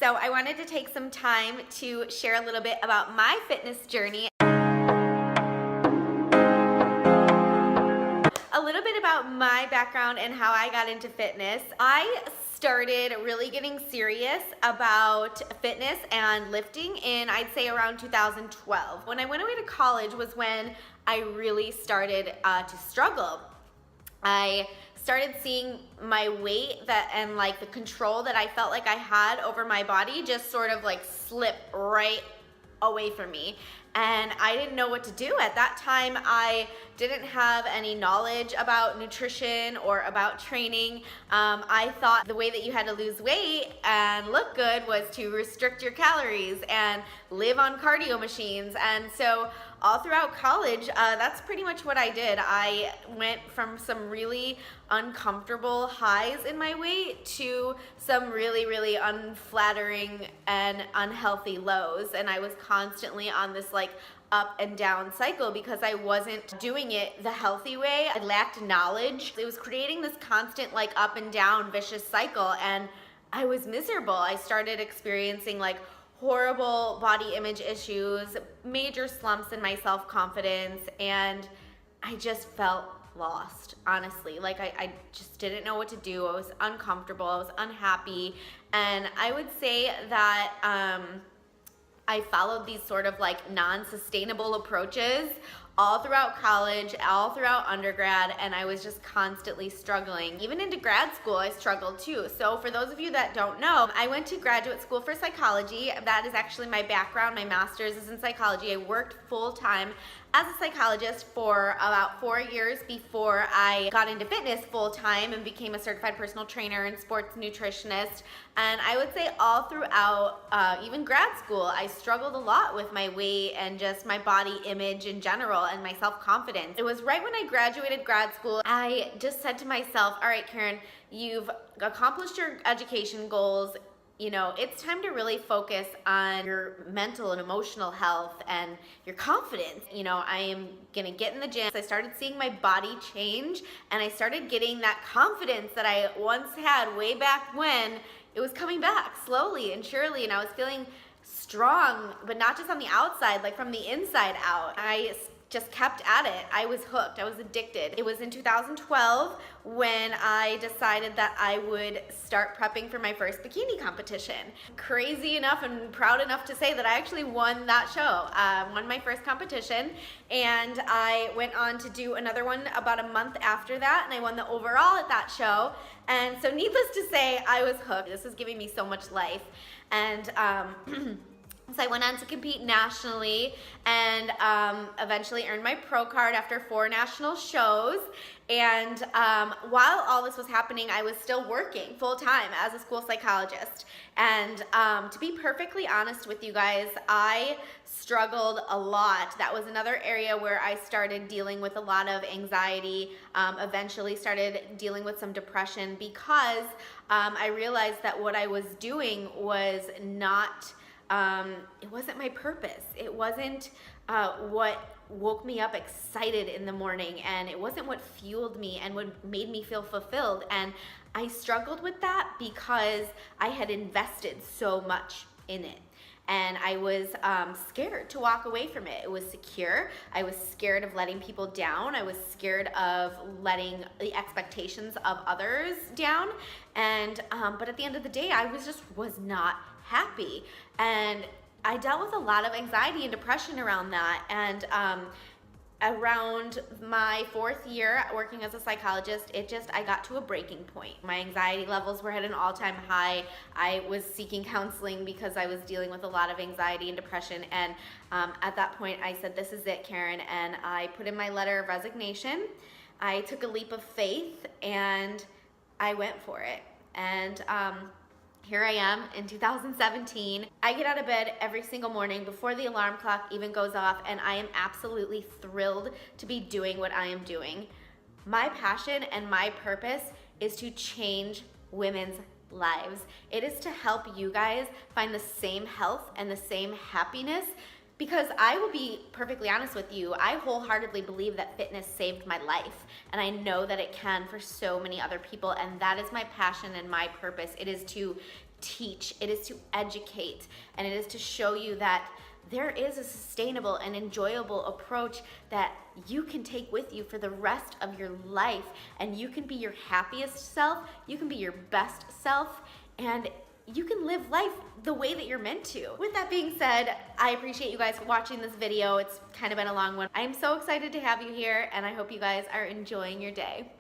So I wanted to take some time to share a little bit about my fitness journey. A little bit about my background and how I got into fitness. I started really getting serious about fitness and lifting in, I'd say, around 2012. When I went away to college was when I really started to struggle. I started seeing my weight and like the control that I felt like I had over my body just sort of like slip right away from me. And I didn't know what to do. At that time, I didn't have any knowledge about nutrition or about training. I thought the way that you had to lose weight and look good was to restrict your calories and live on cardio machines. And so all throughout college, that's pretty much what I did. I went from some really uncomfortable highs in my weight to some really, really unflattering and unhealthy lows. And I was constantly on this like up and down cycle because I wasn't doing it the healthy way. I lacked knowledge. It was creating this constant like up and down vicious cycle, and I was miserable. I started experiencing like horrible body image issues, major slumps in my self-confidence, and I just felt lost, honestly. Like I just didn't know what to do. I was uncomfortable, I was unhappy, and I would say that I followed these sort of like non-sustainable approaches all throughout college, all throughout undergrad, and I was just constantly struggling. Even into grad school, I struggled too. So for those of you that don't know, I went to graduate school for psychology. That is actually my background. My master's is in psychology. I worked full-time as a psychologist for about 4 years before I got into fitness full-time and became a certified personal trainer and sports nutritionist. And I would say all throughout even grad school, I struggled a lot with my weight and just my body image in general and my self-confidence. It was right when I graduated grad school, I just said to myself, all right, Karen, you've accomplished your education goals. You know, it's time to really focus on your mental and emotional health and your confidence. You know, I am gonna get in the gym. I started seeing my body change, and I started getting that confidence that I once had way back when. It was coming back slowly and surely, and I was feeling strong, but not just on the outside, like from the inside out. I just kept at it. I was hooked. I was addicted. It was in 2012 when I decided that I would start prepping for my first bikini competition. Crazy enough and proud enough to say that I actually won that show, won my first competition, and I went on to do another one about a month after that, and I won the overall at that show. And so needless to say, I was hooked. This was giving me so much life. And so I went on to compete nationally and eventually earned my pro card after 4 national shows. And while all this was happening, I was still working full-time as a school psychologist. And to be perfectly honest with you guys, I struggled a lot. That was another area where I started dealing with a lot of anxiety, eventually started dealing with some depression because I realized that what I was doing was not it wasn't my purpose. It wasn't what woke me up excited in the morning, and it wasn't what fueled me and what made me feel fulfilled. And I struggled with that because I had invested so much in it. And I was scared to walk away from it. It was secure. I was scared of letting people down. I was scared of letting the expectations of others down. And but at the end of the day, I was not happy. And I dealt with a lot of anxiety and depression around that. And around my 4th year working as a psychologist, I got to a breaking point. My anxiety levels were at an all-time high. I was seeking counseling because I was dealing with a lot of anxiety and depression. And at that point, I said, this is it, Karen. And I put in my letter of resignation. I took a leap of faith and I went for it. And here I am in 2017. I get out of bed every single morning before the alarm clock even goes off, and I am absolutely thrilled to be doing what I am doing. My passion and my purpose is to change women's lives. It is to help you guys find the same health and the same happiness, because I will be perfectly honest with you, I wholeheartedly believe that fitness saved my life, and I know that it can for so many other people, and that is my passion and my purpose. It is to teach, it is to educate, and it is to show you that there is a sustainable and enjoyable approach that you can take with you for the rest of your life, and you can be your happiest self, you can be your best self, and you can live life the way that you're meant to. With that being said, I appreciate you guys watching this video. It's kind of been a long one. I'm so excited to have you here, and I hope you guys are enjoying your day.